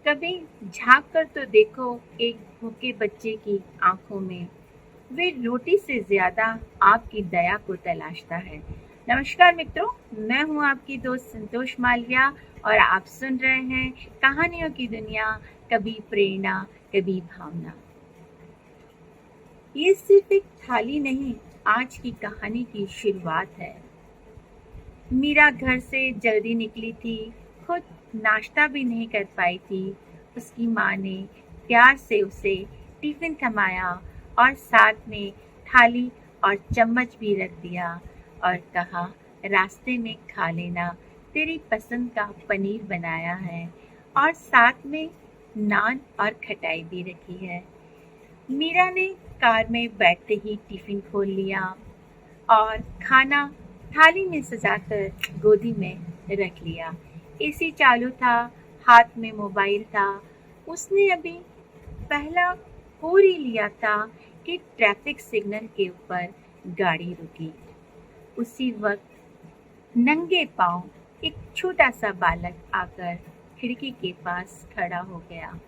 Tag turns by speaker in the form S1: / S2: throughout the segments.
S1: कभी झांक कर तो देखो एक भूखे बच्चे की आंखों में। वे रोटी से ज्यादा आपकी दया को तलाशता है। नमस्कार मित्रों, मैं हूं आपकी दोस्त संतोष मालविया और आप सुन रहे हैं कहानियों की दुनिया, कभी प्रेरणा कभी भावना। ये सिर्फ एक थाली नहीं, आज की कहानी की शुरुआत है। मीरा घर से जल्दी निकली थी, खुद नाश्ता भी नहीं कर पाई थी। उसकी माँ ने प्यार से उसे टिफिन थमाया और साथ में थाली और चम्मच भी रख दिया और कहा, रास्ते में खा लेना, तेरी पसंद का पनीर बनाया है और साथ में नान और खटाई भी रखी है। मीरा ने कार में बैठते ही टिफिन खोल लिया और खाना थाली में सजाकर गोदी में रख लिया। एसी चालू था, हाथ में मोबाइल था। उसने अभी पहला हो ही लिया था कि ट्रैफिक सिग्नल के ऊपर गाड़ी रुकी। उसी वक्त नंगे पांव एक छोटा सा बालक आकर खिड़की के पास खड़ा हो गया।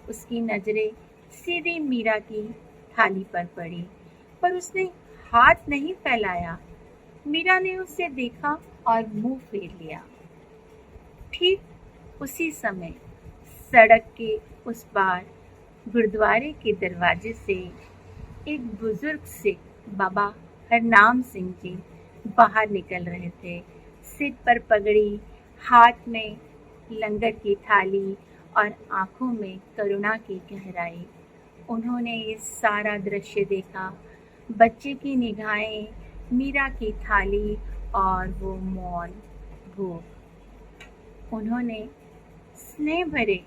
S1: उसकी नजरें सीधी मीरा की थाली पर पड़ी, पर उसने हाथ नहीं फैलाया। मीरा ने उसे देखा और मुंह फेर लिया। ठीक उसी समय सड़क के उस पार गुरुद्वारे के दरवाजे से एक बुजुर्ग सिख बाबा हरनाम सिंह जी बाहर निकल रहे थे। सिर पर पगड़ी, हाथ में लंगर की थाली और आंखों में करुणा की गहराई। उन्होंने ये सारा दृश्य देखा, बच्चे की निगाहें, मीरा की थाली और वो मौन भूख। उन्होंने स्नेह भरे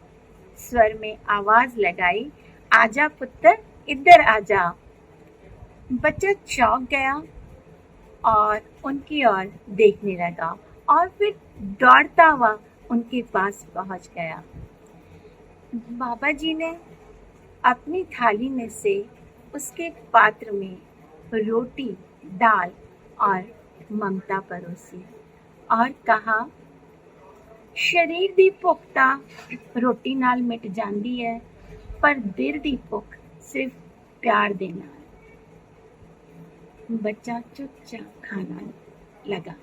S1: स्वर में आवाज लगाई, आजा पुत्र, इधर आजा। बच्चा चौंक गया और उनकी ओर देखने लगा और फिर दौड़ता हुआ उनके पास पहुंच गया। बाबा जी ने अपनी थाली में से उसके पात्र में रोटी, दाल और ममता परोसी और कहा, शरीर दी भुख तां रोटी नाल मिट जाती है, पर दिल दी भुख सिर्फ प्यार दे नाल। बच्चा चुपचाप खाना लगा,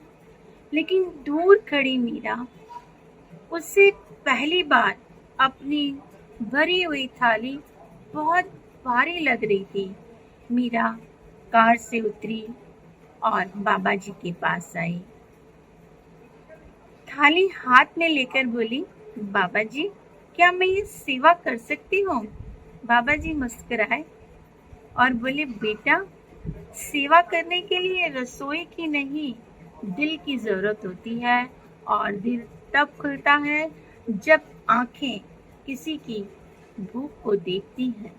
S1: लेकिन दूर खड़ी मीरा उससे पहली बार अपनी भरी हुई थाली बहुत भारी लग रही थी। मीरा कार से उतरी और बाबा जी के पास आई। थाली हाथ में लेकर बोली, बाबा जी, क्या मैं ये सेवा कर सकती हूँ? बाबा जी मुस्कुराए और बोले, बेटा, सेवा करने के लिए रसोई की नहीं, दिल की जरूरत होती है और दिल तब खुलता है जब आंखें किसी की भूख को देखती हैं।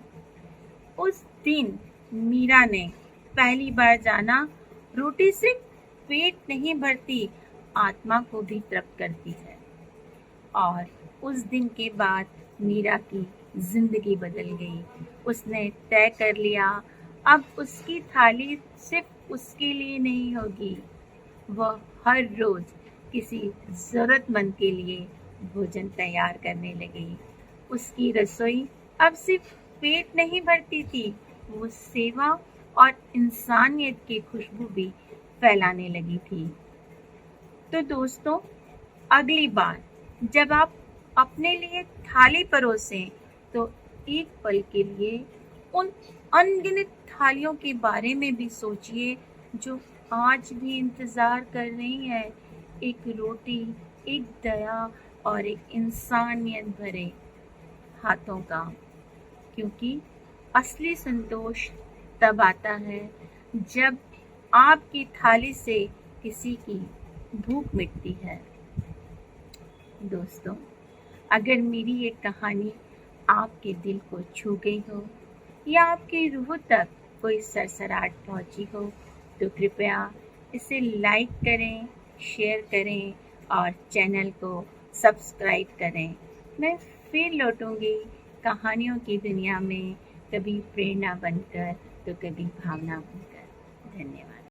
S1: उस दिन मीरा ने पहली बार जाना, रोटी सिर्फ पेट नहीं भरती, आत्मा को भी तृप्त करती है। और उस दिन के बाद मीरा की जिंदगी बदल गई। उसने तय कर लिया, अब उसकी थाली सिर्फ उसके लिए नहीं होगी, वह हर रोज किसी जरूरतमंद के लिए भोजन तैयार करने लगी। उसकी रसोई अब सिर्फ पेट नहीं भरती थी, वो सेवा और इंसानियत की खुशबू भी फैलाने लगी थी। तो दोस्तों, अगली बार जब आप अपने लिए थाली परोसें तो एक पल के लिए उन अनगिनत थालियों के बारे में भी सोचिए जो आज भी इंतजार कर रही है, एक रोटी, एक दया और एक इंसानियत भरे हाथों का। क्योंकि असली संतोष तब आता है जब आपकी थाली से किसी की भूख मिटती है। दोस्तों, अगर मेरी ये कहानी आपके दिल को छू गई हो या आपकी रूह तक कोई सरसराहट पहुंची हो, तो कृपया इसे लाइक करें, शेयर करें और चैनल को सब्सक्राइब करें। मैं फिर लौटूंगी कहानियों की दुनिया में, कभी प्रेरणा बनकर तो कभी भावना बनकर। धन्यवाद।